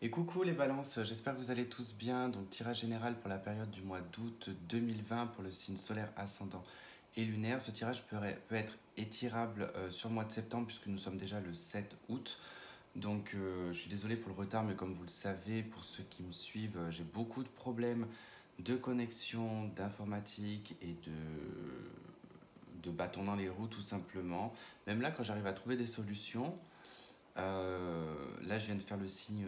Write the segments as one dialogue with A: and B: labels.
A: Et coucou les balances, j'espère que vous allez tous bien. Donc tirage général pour la période du mois d'août 2020 pour le signe solaire ascendant et lunaire. Ce tirage peut être étirable sur le mois de septembre puisque nous sommes déjà le 7 août. Donc je suis désolé pour le retard, mais comme vous le savez, pour ceux qui me suivent, j'ai beaucoup de problèmes de connexion, d'informatique et de bâtons dans les roues tout simplement. Même là, quand j'arrive à trouver des solutions, là, je viens de faire le signe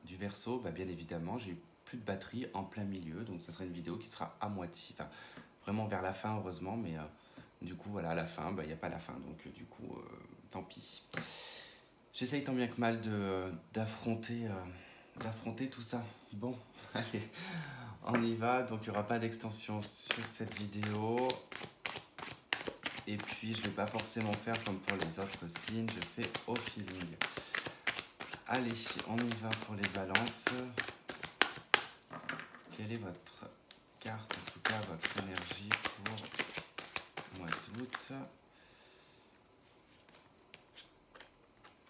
A: du Verseau. Bah, bien évidemment, j'ai plus de batterie en plein milieu, donc ça sera une vidéo qui sera à moitié, enfin vraiment vers la fin heureusement, mais du coup voilà à la fin, il n'y a pas la fin, donc du coup tant pis. J'essaye tant bien que mal d'affronter tout ça. Bon, allez, on y va. Donc il n'y aura pas d'extension sur cette vidéo. Et puis je ne vais pas forcément faire comme pour les autres signes, je fais au feeling. Allez, on y va pour les balances. Quelle est votre carte, en tout cas votre énergie pour le mois d'août?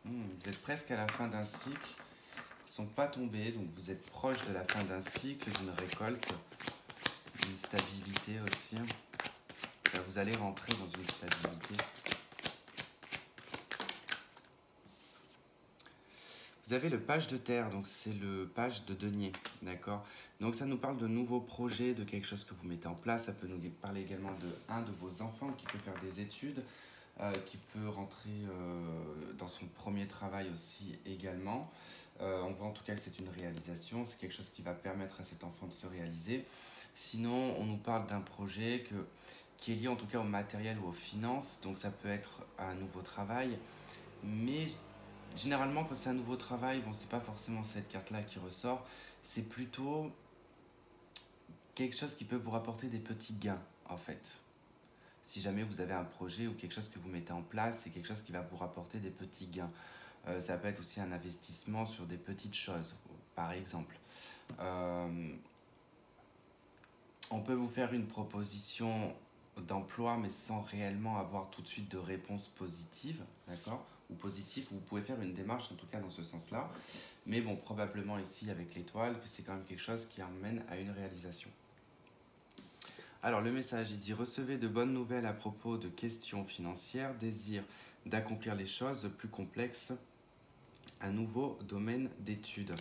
A: Vous êtes presque à la fin d'un cycle. Ils ne sont pas tombés, donc vous êtes proche de la fin d'un cycle, d'une récolte, d'une stabilité aussi. Là, vous allez rentrer dans une stabilité. Vous avez le page de terre, donc c'est le page de denier, d'accord? Donc ça nous parle de nouveaux projets, de quelque chose que vous mettez en place. Ça peut nous parler également de un de vos enfants qui peut faire des études, qui peut rentrer dans son premier travail aussi également. On voit en tout cas que c'est une réalisation, c'est quelque chose qui va permettre à cet enfant de se réaliser. Sinon, on nous parle d'un projet qui est lié en tout cas au matériel ou aux finances, donc ça peut être un nouveau travail, mais généralement, quand c'est un nouveau travail, bon, c'est pas forcément cette carte-là qui ressort, c'est plutôt quelque chose qui peut vous rapporter des petits gains, en fait. Si jamais vous avez un projet ou quelque chose que vous mettez en place, c'est quelque chose qui va vous rapporter des petits gains. Ça peut être aussi un investissement sur des petites choses, par exemple. Euh, on peut vous faire une proposition d'emploi, mais sans réellement avoir tout de suite de réponse positive, d'accord? Ou positive, vous pouvez faire une démarche, en tout cas dans ce sens-là. Mais bon, probablement ici, avec l'étoile, que c'est quand même quelque chose qui emmène à une réalisation. Alors, le message, il dit « Recevez de bonnes nouvelles à propos de questions financières, désir d'accomplir les choses plus complexes, un nouveau domaine d'études. »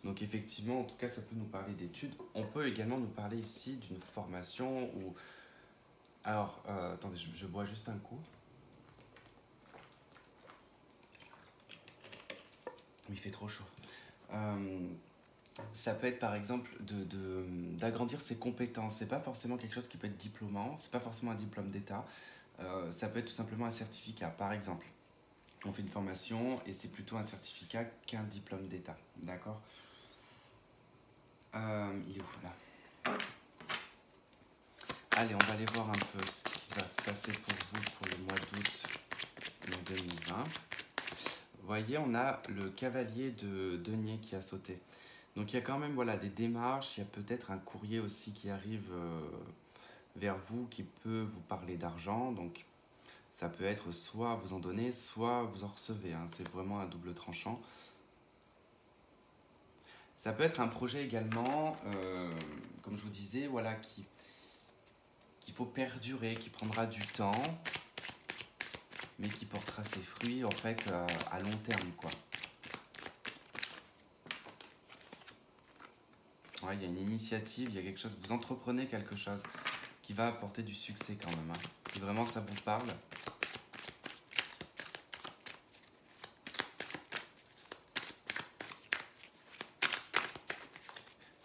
A: Donc effectivement, en tout cas, ça peut nous parler d'études. On peut également nous parler ici d'une formation ou... Alors, attendez, je bois juste un coup. Il fait trop chaud. Ça peut être par exemple d'agrandir ses compétences. C'est pas forcément quelque chose qui peut être diplômant, c'est pas forcément un diplôme d'État. Ça peut être tout simplement un certificat. Par exemple, on fait une formation et c'est plutôt un certificat qu'un diplôme d'État. D'accord? Il est où là? Allez, on va aller voir un peu ce qui va se passer pour vous pour le mois d'août 2020. Vous voyez, on a le cavalier de denier qui a sauté. Donc il y a quand même voilà, des démarches, il y a peut-être un courrier aussi qui arrive vers vous qui peut vous parler d'argent. Donc ça peut être soit vous en donnez, soit vous en recevez. Hein. C'est vraiment un double tranchant. Ça peut être un projet également, comme je vous disais, voilà, qu'il faut perdurer, qui prendra du temps, mais qui portera ses fruits en fait à long terme, quoi. Ouais, il y a une initiative, il y a quelque chose, vous entreprenez quelque chose qui va apporter du succès quand même. Hein. Si vraiment ça vous parle.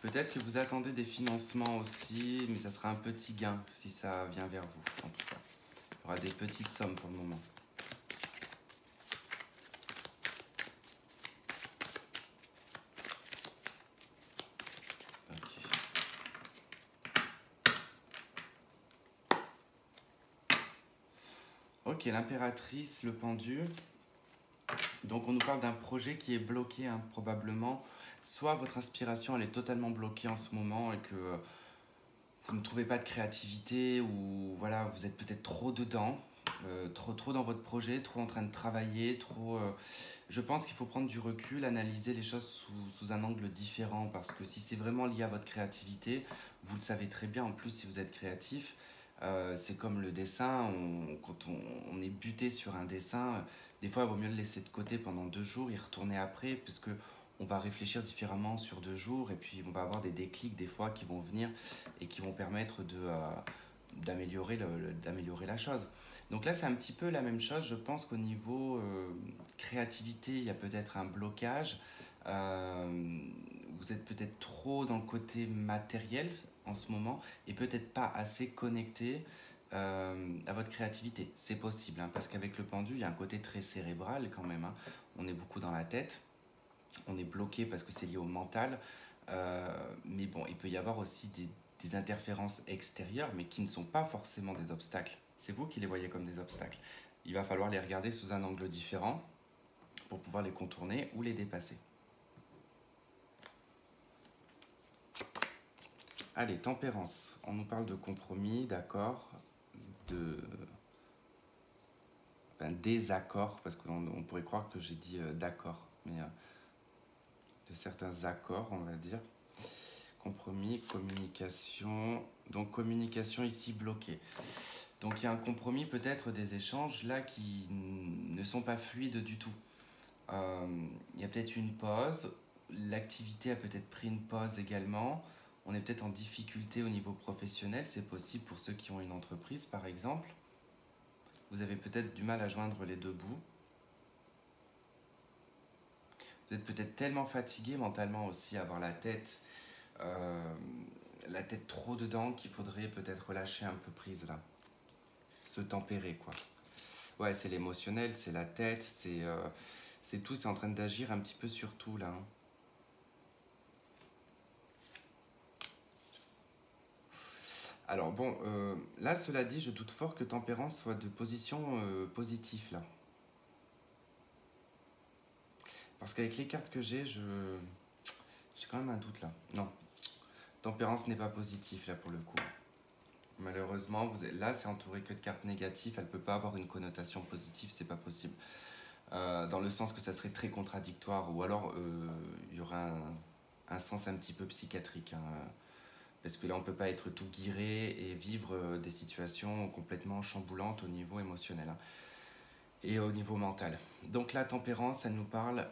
A: Peut-être que vous attendez des financements aussi, mais ça sera un petit gain si ça vient vers vous, en tout cas. Il y aura des petites sommes pour le moment. Ok. Ok, l'impératrice, le pendu. Donc on nous parle d'un projet qui est bloqué, hein, probablement. Soit votre inspiration, elle est totalement bloquée en ce moment et que vous ne trouvez pas de créativité ou voilà, vous êtes peut-être trop dedans, trop dans votre projet, trop en train de travailler, trop Je pense qu'il faut prendre du recul, analyser les choses sous un angle différent, parce que si c'est vraiment lié à votre créativité, vous le savez très bien, en plus si vous êtes créatif, c'est comme le dessin, quand on est buté sur un dessin, des fois il vaut mieux le laisser de côté pendant 2 jours, y retourner après, parce que on va réfléchir différemment sur 2 jours, et puis on va avoir des déclics des fois qui vont venir et qui vont permettre d'améliorer la chose. Donc là, c'est un petit peu la même chose. Je pense qu'au niveau créativité, il y a peut-être un blocage. Euh, Vous êtes peut-être trop dans le côté matériel en ce moment et peut-être pas assez connecté à votre créativité. C'est possible, hein, parce qu'avec le pendu, il y a un côté très cérébral quand même, hein. On est beaucoup dans la tête, on est bloqué parce que c'est lié au mental. Mais bon, il peut y avoir aussi des interférences extérieures, mais qui ne sont pas forcément des obstacles. C'est vous qui les voyez comme des obstacles. Il va falloir les regarder sous un angle différent pour pouvoir les contourner ou les dépasser. Allez, tempérance. On nous parle de compromis, d'accord, de désaccord, parce qu'on pourrait croire que j'ai dit d'accord, mais de certains accords, on va dire. Compromis, communication. Donc communication ici bloquée. Donc il y a un compromis, peut-être des échanges là qui ne sont pas fluides du tout. Il y a peut-être une pause, l'activité a peut-être pris une pause également, on est peut-être en difficulté au niveau professionnel, c'est possible pour ceux qui ont une entreprise par exemple. Vous avez peut-être du mal à joindre les deux bouts. Vous êtes peut-être tellement fatigué mentalement aussi, avoir euh, la tête trop dedans qu'il faudrait peut-être lâcher un peu prise là. Se tempérer quoi. Ouais, c'est l'émotionnel, c'est la tête, c'est tout, c'est en train d'agir un petit peu sur tout là, hein. Alors bon, là, cela dit, je doute fort que tempérance soit de position positive là. Parce qu'avec les cartes que j'ai quand même un doute là. Non, tempérance n'est pas positif là pour le coup. Malheureusement, là, c'est entouré que de cartes négatives. Elle ne peut pas avoir une connotation positive, c'est pas possible. Dans le sens que ça serait très contradictoire, ou alors il y aura un sens un petit peu psychiatrique, hein. Parce que là, on ne peut pas être tout guiré et vivre des situations complètement chamboulantes au niveau émotionnel, hein, et au niveau mental. Donc la tempérance, elle nous parle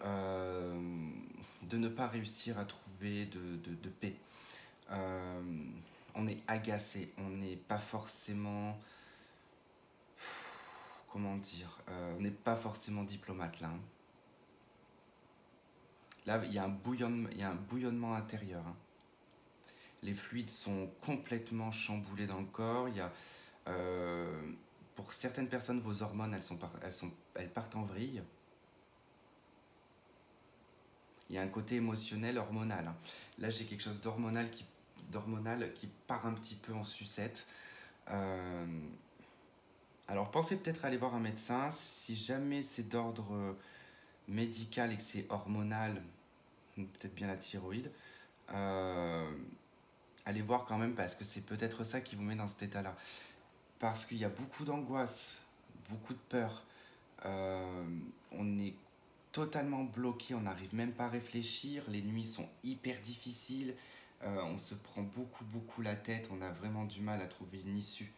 A: de ne pas réussir à trouver de paix. Euh, on est agacé, on n'est pas forcément, comment dire, on n'est pas forcément diplomate là, hein. Là, il y a un bouillonnement intérieur, hein. Les fluides sont complètement chamboulés dans le corps. Euh, pour certaines personnes, vos hormones, elles partent en vrille. Il y a un côté émotionnel, hormonal, hein. Là, j'ai quelque chose d'hormonal qui part un petit peu en sucette. Euh, alors, pensez peut-être à aller voir un médecin. Si jamais c'est d'ordre médical et que c'est hormonal, peut-être bien la thyroïde, euh, allez voir quand même parce que c'est peut-être ça qui vous met dans cet état-là. Parce qu'il y a beaucoup d'angoisse, beaucoup de peur. On est totalement bloqué, on n'arrive même pas à réfléchir, les nuits sont hyper difficiles, on se prend beaucoup la tête, on a vraiment du mal à trouver une issue.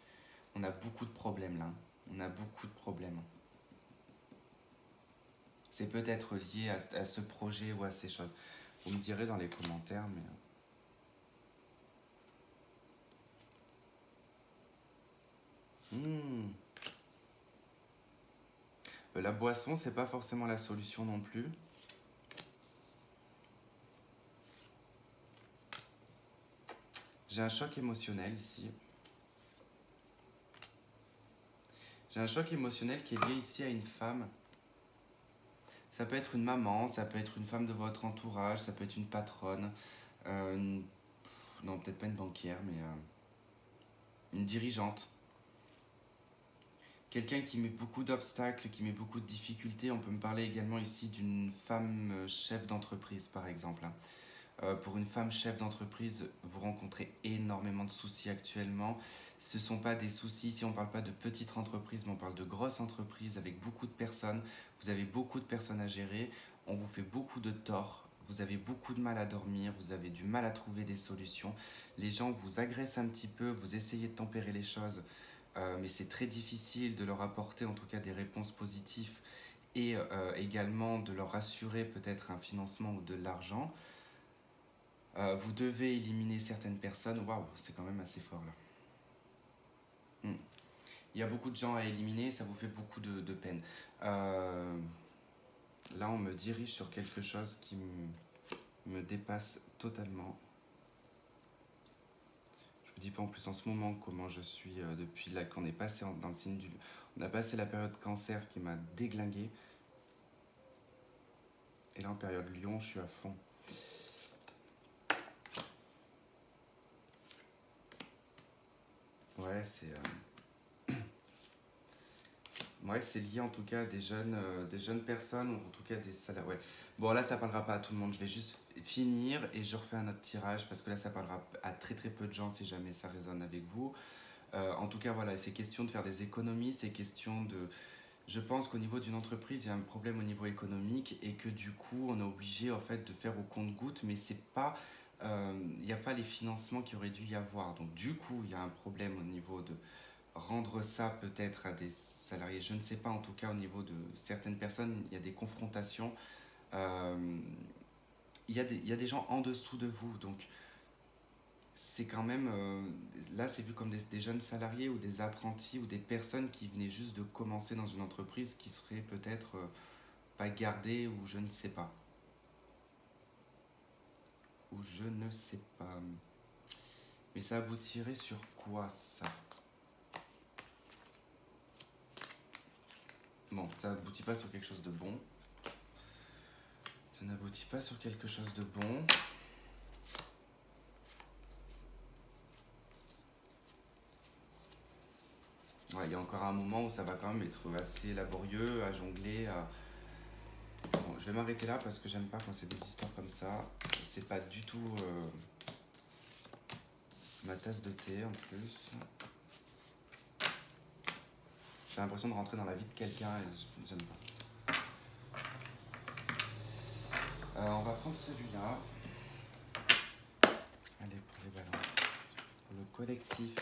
A: On a beaucoup de problèmes là, on a beaucoup de problèmes. C'est peut-être lié à ce projet ou à ces choses. Vous me direz dans les commentaires, mais... La boisson, c'est pas forcément la solution non plus. J'ai un choc émotionnel ici. J'ai un choc émotionnel qui est lié ici à une femme. Ça peut être une maman, ça peut être une femme de votre entourage, ça peut être une patronne, non, peut-être pas une banquière, mais une dirigeante. Quelqu'un qui met beaucoup d'obstacles, qui met beaucoup de difficultés. On peut me parler également ici d'une femme chef d'entreprise, par exemple, hein. Pour une femme chef d'entreprise, vous rencontrez énormément de soucis actuellement. Ce ne sont pas des soucis, si on ne parle pas de petites entreprises, mais on parle de grosses entreprises avec beaucoup de personnes. Vous avez beaucoup de personnes à gérer, on vous fait beaucoup de tort, vous avez beaucoup de mal à dormir, vous avez du mal à trouver des solutions. Les gens vous agressent un petit peu, vous essayez de tempérer les choses, mais c'est très difficile de leur apporter en tout cas des réponses positives et également de leur assurer peut-être un financement ou de l'argent. Vous devez éliminer certaines personnes. Waouh, c'est quand même assez fort là. Il y a beaucoup de gens à éliminer, ça vous fait beaucoup de peine. Là, on me dirige sur quelque chose qui me dépasse totalement. Je vous dis pas en plus en ce moment comment je suis depuis là qu'on est passé dans le signe du... On a passé la période cancer qui m'a déglingué. Et là, en période lion, je suis à fond. Ouais, c'est lié en tout cas à des jeunes personnes, ou en tout cas des salariés. Ouais. Bon, là, ça parlera pas à tout le monde. Je vais juste finir et je refais un autre tirage parce que là, ça parlera à très très peu de gens si jamais ça résonne avec vous. En tout cas, voilà, c'est question de faire des économies, c'est question de... Je pense qu'au niveau d'une entreprise, il y a un problème au niveau économique et que du coup, on est obligé en fait de faire au compte-gouttes, mais c'est pas... il n'y a pas les financements qu'il aurait dû y avoir. Donc du coup, il y a un problème au niveau de rendre ça peut-être à des salariés. Je ne sais pas, en tout cas au niveau de certaines personnes, il y a des confrontations. Euh, il y a des gens en dessous de vous, donc c'est quand même, là c'est vu comme des jeunes salariés ou des apprentis ou des personnes qui venaient juste de commencer dans une entreprise qui serait peut-être pas gardée ou je ne sais pas. Ou je ne sais pas. Mais ça aboutirait sur quoi ça? Bon, ça n'aboutit pas sur quelque chose de bon. Ça n'aboutit pas sur quelque chose de bon. Ouais, il y a encore un moment où ça va quand même être assez laborieux à jongler. Bon, je vais m'arrêter là parce que j'aime pas quand c'est des histoires comme ça. C'est pas du tout ma tasse de thé en plus. J'ai l'impression de rentrer dans la vie de quelqu'un et j'aime pas. On va prendre celui-là. Allez, pour les balances. Pour le collectif.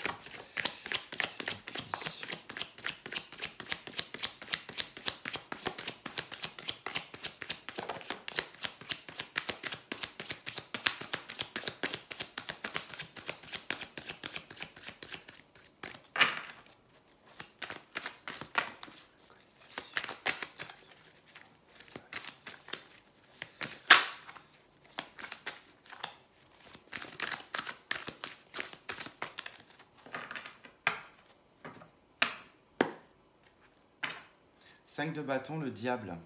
A: 5 de bâton, le diable.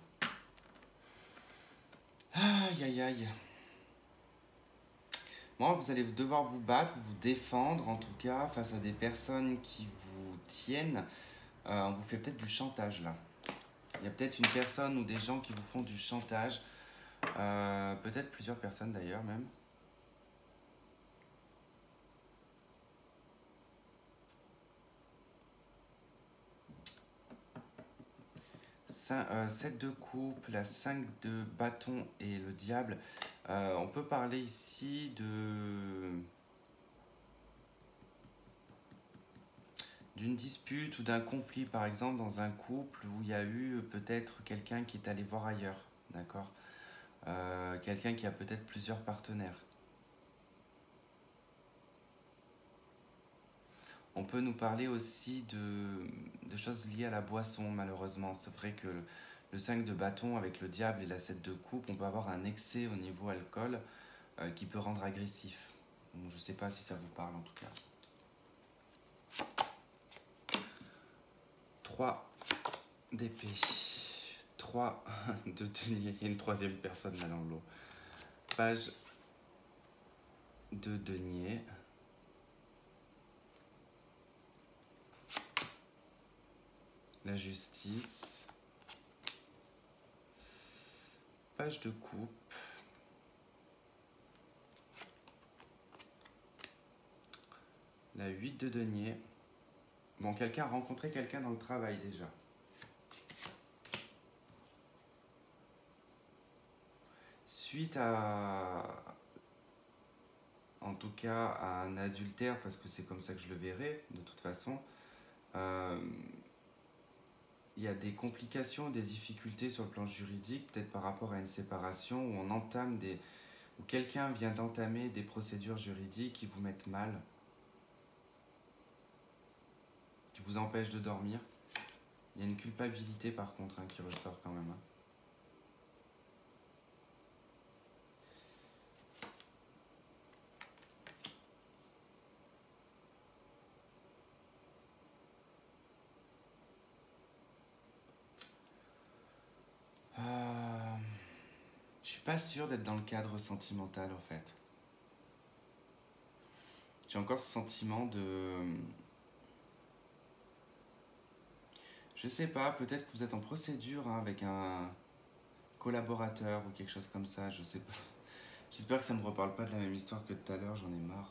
A: Aïe, aïe, aïe. Bon, vous allez devoir vous battre, vous défendre, en tout cas, face à des personnes qui vous tiennent. On vous fait peut-être du chantage, là. Il y a peut-être une personne ou des gens qui vous font du chantage. Peut-être plusieurs personnes, d'ailleurs, même. 7 de coupe, la 5 de bâton et le diable. On peut parler ici d'une dispute ou d'un conflit, par exemple, dans un couple où il y a eu peut-être quelqu'un qui est allé voir ailleurs, d'accord? Quelqu'un qui a peut-être plusieurs partenaires. On peut nous parler aussi de choses liées à la boisson, malheureusement. C'est vrai que le 5 de bâton avec le diable et la 7 de coupe, on peut avoir un excès au niveau alcool qui peut rendre agressif. Donc, je ne sais pas si ça vous parle en tout cas. 3 d'épée, 3 de denier et une troisième personne là dans l'eau. Page de denier. La justice. Page de coupe. La 8 de denier. Bon, quelqu'un a rencontré quelqu'un dans le travail déjà. Suite à, en tout cas, à un adultère, parce que c'est comme ça que je le verrai, de toute façon, il y a des complications, des difficultés sur le plan juridique, peut-être par rapport à une séparation, où on entame où quelqu'un vient d'entamer des procédures juridiques qui vous mettent mal, qui vous empêchent de dormir. Il y a une culpabilité par contre qui ressort quand même. Je suis pas sûr d'être dans le cadre sentimental en fait. J'ai encore ce sentiment de... Je sais pas, peut-être que vous êtes en procédure avec un collaborateur ou quelque chose comme ça, je sais pas. J'espère que ça me reparle pas de la même histoire que tout à l'heure, j'en ai marre.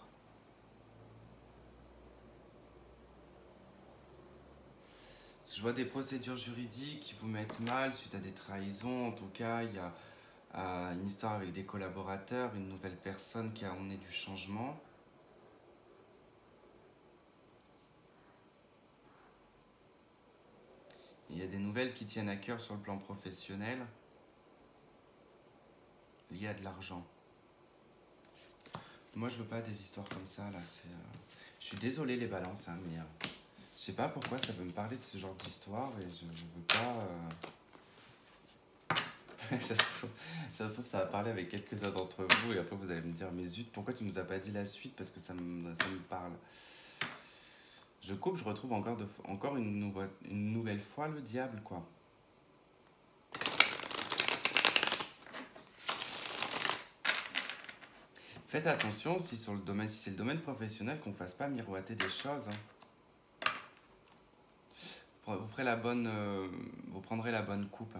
A: Je vois des procédures juridiques qui vous mettent mal suite à des trahisons. En tout cas, il y a une histoire avec des collaborateurs, une nouvelle personne qui a emmené du changement. Il y a des nouvelles qui tiennent à cœur sur le plan professionnel, liées à de l'argent. Moi, je veux pas des histoires comme ça, là. Je suis désolé, les balances, hein, mais je sais pas pourquoi ça veut me parler de ce genre d'histoire et je veux pas... ça se trouve, ça va parler avec quelques-uns d'entre vous et après vous allez me dire, mais zut, pourquoi tu nous as pas dit la suite? Parce que ça me parle. Je coupe, je retrouve encore une nouvelle fois le diable, quoi. Faites attention si sur le domaine, si c'est le domaine professionnel, qu'on ne fasse pas miroiter des choses. Hein. Vous ferez vous prendrez la bonne coupe.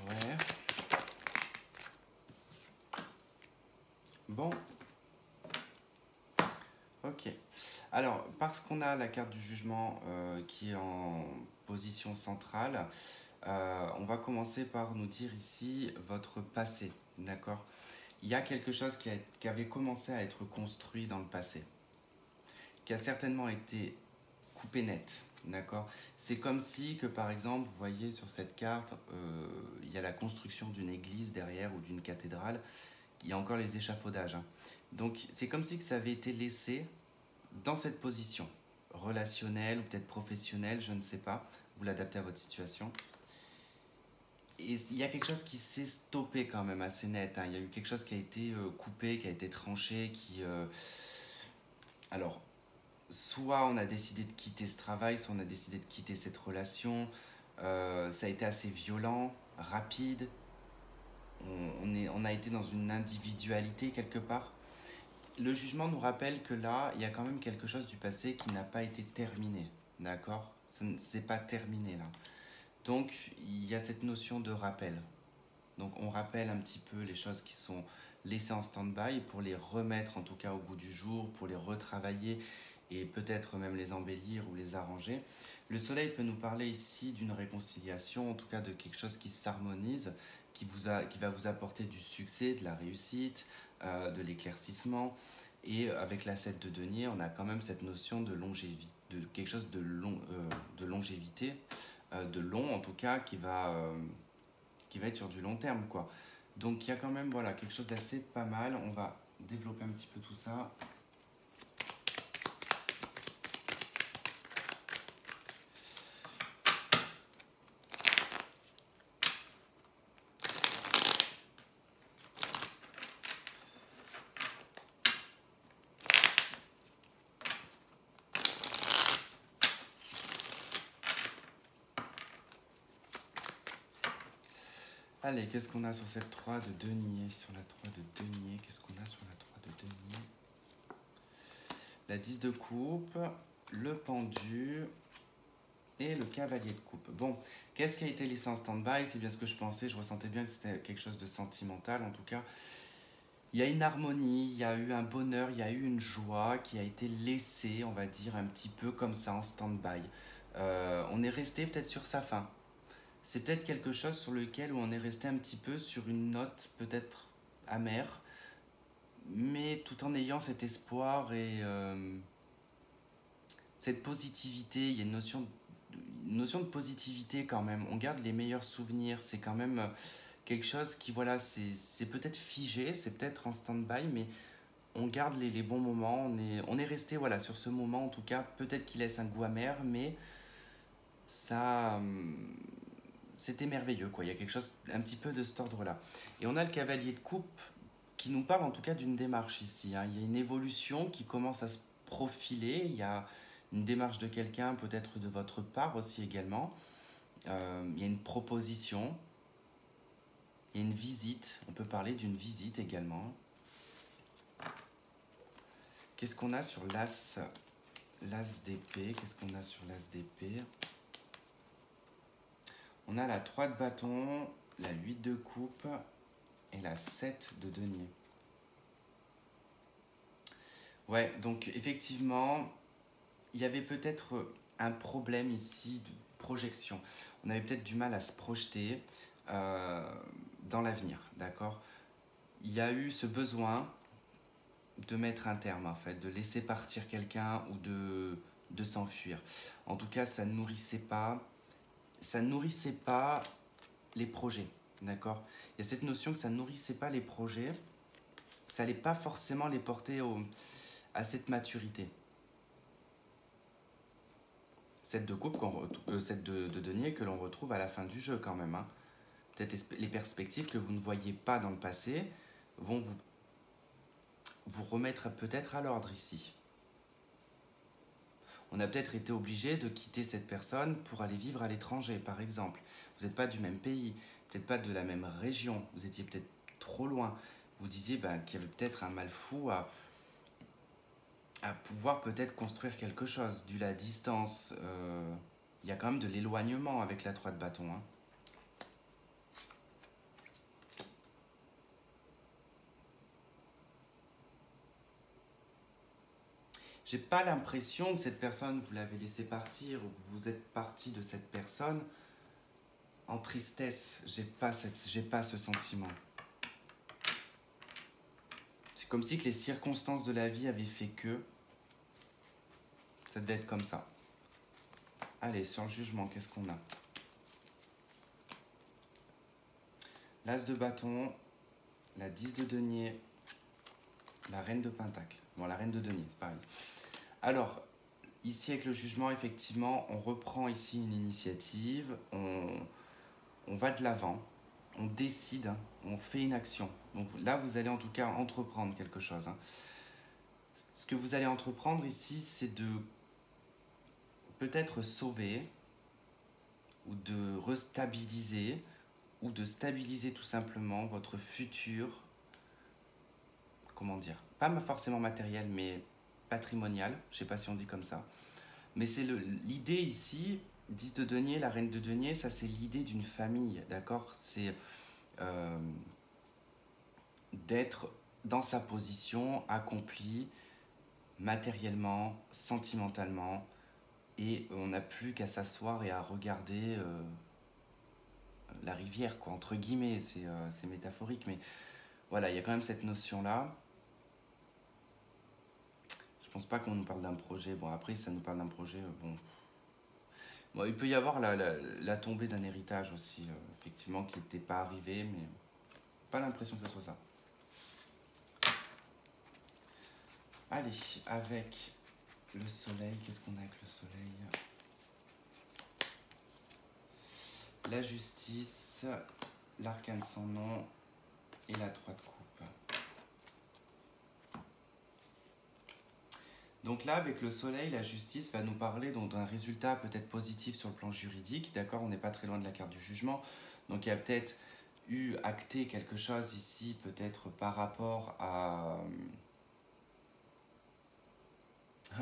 A: Ouais. Bon. Ok. Alors, parce qu'on a la carte du jugement qui est en position centrale, on va commencer par nous dire ici votre passé, d'accord? Il y a quelque chose qui avait commencé à être construit dans le passé, qui a certainement été coupé net, d'accord? C'est comme si que par exemple, vous voyez sur cette carte, il y a la construction d'une église derrière ou d'une cathédrale, il y a encore les échafaudages. Hein. Donc c'est comme si que ça avait été laissé dans cette position, relationnelle ou peut-être professionnelle, je ne sais pas, vous l'adaptez à votre situation. Et il y a quelque chose qui s'est stoppé quand même assez net, hein. Il y a eu quelque chose qui a été coupé, qui a été tranché, Alors, soit on a décidé de quitter ce travail, soit on a décidé de quitter cette relation, ça a été assez violent, rapide, on a été dans une individualité quelque part. Le jugement nous rappelle que là, il y a quand même quelque chose du passé qui n'a pas été terminé, d'accord? C'est pas terminé là. Donc, il y a cette notion de rappel. Donc, on rappelle un petit peu les choses qui sont laissées en stand-by pour les remettre en tout cas au goût du jour, pour les retravailler et peut-être même les embellir ou les arranger. Le soleil peut nous parler ici d'une réconciliation, en tout cas de quelque chose qui s'harmonise, qui va vous apporter du succès, de la réussite, de l'éclaircissement. Et avec la 7 de denier, on a quand même cette notion de longévité, de quelque chose de longévité, de long en tout cas, qui va être sur du long terme, quoi. Donc il y a quand même voilà, quelque chose d'assez pas mal. On va développer un petit peu tout ça. Allez, qu'est-ce qu'on a sur cette 3 de denier? Sur la 3 de denier, qu'est-ce qu'on a sur la 3 de denier? La 10 de coupe, le pendu et le cavalier de coupe. Bon, qu'est-ce qui a été laissé en stand-by? C'est bien ce que je pensais, je ressentais bien que c'était quelque chose de sentimental. En tout cas, il y a une harmonie, il y a eu un bonheur, il y a eu une joie qui a été laissée, on va dire, un petit peu comme ça en stand-by. On est resté peut-être sur sa fin. C'est peut-être quelque chose sur lequel on est resté un petit peu sur une note peut-être amère, mais tout en ayant cet espoir et cette positivité. Il y a une notion de positivité quand même. On garde les meilleurs souvenirs. C'est quand même quelque chose qui, voilà, c'est peut-être figé, c'est peut-être en stand-by, mais on garde les bons moments. On est resté voilà, sur ce moment en tout cas. Peut-être qu'il laisse un goût amer, mais ça, c'était merveilleux, quoi. Il y a quelque chose un petit peu de cet ordre-là. Et on a le cavalier de coupe qui nous parle en tout cas d'une démarche ici, hein. Il y a une évolution qui commence à se profiler. Il y a une démarche de quelqu'un, peut-être de votre part aussi également. Il y a une proposition, il y a une visite. On peut parler d'une visite également. Qu'est-ce qu'on a sur l'as d'épée? Qu'est-ce qu'on a sur l'as d'épée? On a la 3 de bâton, la 8 de coupe et la 7 de denier. Ouais, donc effectivement, il y avait peut-être un problème ici de projection. On avait peut-être du mal à se projeter dans l'avenir, d'accord? Il y a eu ce besoin de mettre un terme, en fait, de laisser partir quelqu'un ou de s'enfuir. En tout cas, ça nourrissait pas les projets, d'accord? Il y a cette notion que ça nourrissait pas les projets, ça n'allait pas forcément les porter à cette maturité. Cette de coupe, cette de denier que l'on retrouve à la fin du jeu quand même, hein. Peut-être les perspectives que vous ne voyiez pas dans le passé vont vous remettre peut-être à l'ordre ici. On a peut-être été obligé de quitter cette personne pour aller vivre à l'étranger, par exemple. Vous n'êtes pas du même pays, peut-être pas de la même région, vous étiez peut-être trop loin. Vous disiez qu'il y avait peut-être un mal fou à pouvoir peut-être construire quelque chose. Dû à la distance, il y a quand même de l'éloignement avec la 3 de bâton, hein. J'ai pas l'impression que cette personne, vous l'avez laissé partir ou que vous êtes parti de cette personne en tristesse. J'ai pas ce sentiment. C'est comme si que les circonstances de la vie avaient fait que ça devait être comme ça. Allez, sur le jugement, qu'est-ce qu'on a? L'as de bâton, la 10 de denier, la reine de pentacle. Bon, la reine de denier, pareil. Alors, ici avec le jugement, effectivement, on reprend ici une initiative, on va de l'avant, on décide, hein, on fait une action. Donc là, vous allez en tout cas entreprendre quelque chose, hein. Ce que vous allez entreprendre ici, c'est de peut-être sauver ou de restabiliser ou de stabiliser tout simplement votre futur, comment dire, pas forcément matériel, mais patrimonial, je ne sais pas si on dit comme ça. Mais c'est l'idée ici, 10 de denier, la reine de denier, ça c'est l'idée d'une famille, d'accord? C'est d'être dans sa position accomplie matériellement, sentimentalement, et on n'a plus qu'à s'asseoir et à regarder la rivière, quoi, entre guillemets, c'est métaphorique, mais voilà, il y a quand même cette notion-là. Je pense pas qu'on nous parle d'un projet. Bon, après, ça nous parle d'un projet, bon, il peut y avoir la tombée d'un héritage aussi, effectivement, qui n'était pas arrivé, mais pas l'impression que ce soit ça. Allez, avec le soleil, qu'est-ce qu'on a avec le soleil? La justice, l'arcane sans nom et la 3 de coupe. Donc là, avec le soleil, la justice va nous parler d'un résultat peut-être positif sur le plan juridique, d'accord? On n'est pas très loin de la carte du jugement. Donc il y a peut-être eu acté quelque chose ici, peut-être par rapport à...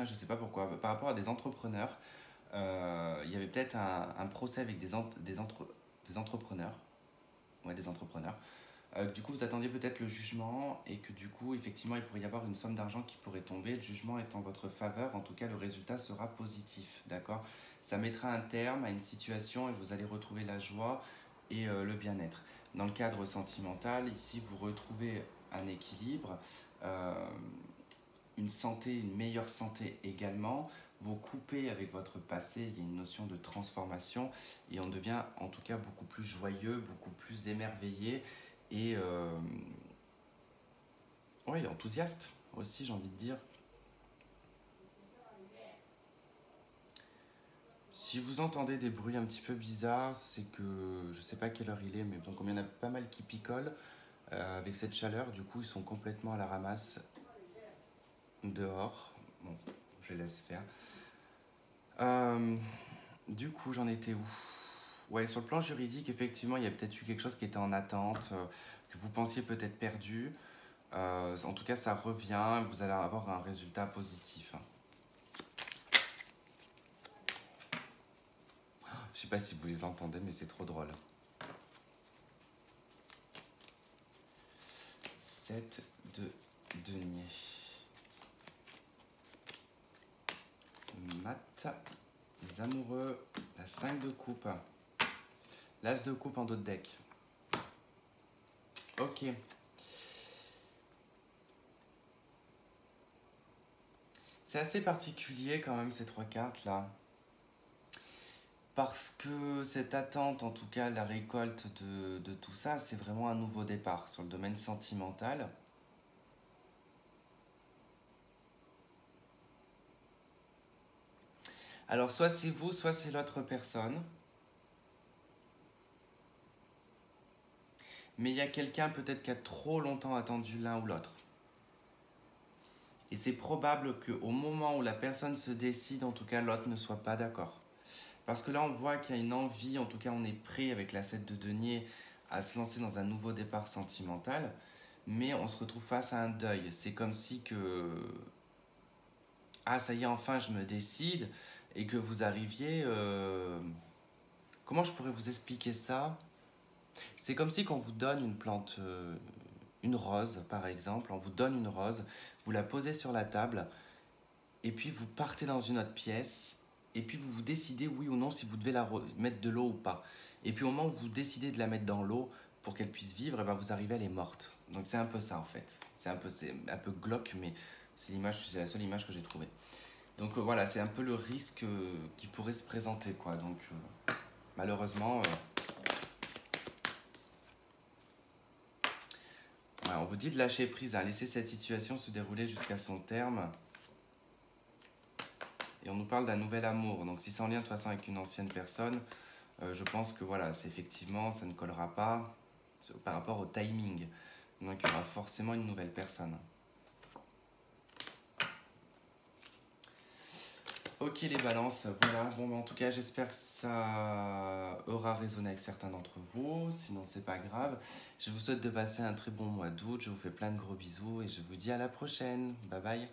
A: je sais pas pourquoi, par rapport à des entrepreneurs. Il y avait peut-être un procès avec des entrepreneurs. Ouais, des entrepreneurs. Du coup, vous attendiez peut-être le jugement et que du coup, effectivement, il pourrait y avoir une somme d'argent qui pourrait tomber. Le jugement est en votre faveur. En tout cas, le résultat sera positif. D'accord? Ça mettra un terme à une situation et vous allez retrouver la joie et le bien-être. Dans le cadre sentimental, ici, vous retrouvez un équilibre, euh, une santé, une meilleure santé également. Vous coupez avec votre passé, il y a une notion de transformation et on devient en tout cas beaucoup plus joyeux, beaucoup plus émerveillé et ouais, enthousiaste aussi, j'ai envie de dire. Si vous entendez des bruits un petit peu bizarres, c'est que je sais pas quelle heure il est, mais bon, comme il y en a pas mal qui picolent, avec cette chaleur, du coup, ils sont complètement à la ramasse dehors. Bon, je laisse faire. Euh, du coup, j'en étais où? Ouais, sur le plan juridique, effectivement, il y a peut-être eu quelque chose qui était en attente, que vous pensiez peut-être perdu. En tout cas, ça revient, vous allez avoir un résultat positif. Je sais pas si vous les entendez, mais c'est trop drôle. 7 de denier. Mat, les amoureux, la 5 de coupe, l'as de coupe en dos de deck. Ok. C'est assez particulier quand même ces trois cartes là. Parce que cette attente, en tout cas la récolte de tout ça, c'est vraiment un nouveau départ sur le domaine sentimental. Alors soit c'est vous, soit c'est l'autre personne. Mais il y a quelqu'un peut-être qui a trop longtemps attendu l'un ou l'autre. Et c'est probable qu'au moment où la personne se décide, en tout cas l'autre ne soit pas d'accord. Parce que là on voit qu'il y a une envie, en tout cas on est prêt avec la 7 de denier à se lancer dans un nouveau départ sentimental. Mais on se retrouve face à un deuil. C'est comme si que... Ah ça y est, enfin je me décide. Et que vous arriviez... Comment je pourrais vous expliquer ça? C'est comme si qu'on vous donne une plante, une rose par exemple, on vous donne une rose, vous la posez sur la table, et puis vous partez dans une autre pièce, et puis vous vous décidez oui ou non si vous devez mettre de l'eau ou pas. Et puis au moment où vous décidez de la mettre dans l'eau pour qu'elle puisse vivre, et ben vous arrivez, elle est morte. Donc c'est un peu ça en fait. C'est un peu glauque, mais c'est la seule image que j'ai trouvée. Donc voilà, c'est un peu le risque qui pourrait se présenter quoi. Donc malheureusement... ouais, on vous dit de lâcher prise, à laisser cette situation se dérouler jusqu'à son terme. Et on nous parle d'un nouvel amour. Donc si c'est en lien de toute façon avec une ancienne personne, je pense que voilà, c'est effectivement, ça ne collera pas par rapport au timing. Donc il y aura forcément une nouvelle personne. Ok les balances, voilà. Bon, en tout cas, j'espère que ça aura résonné avec certains d'entre vous. Sinon, c'est pas grave. Je vous souhaite de passer un très bon mois d'août. Je vous fais plein de gros bisous et je vous dis à la prochaine. Bye bye.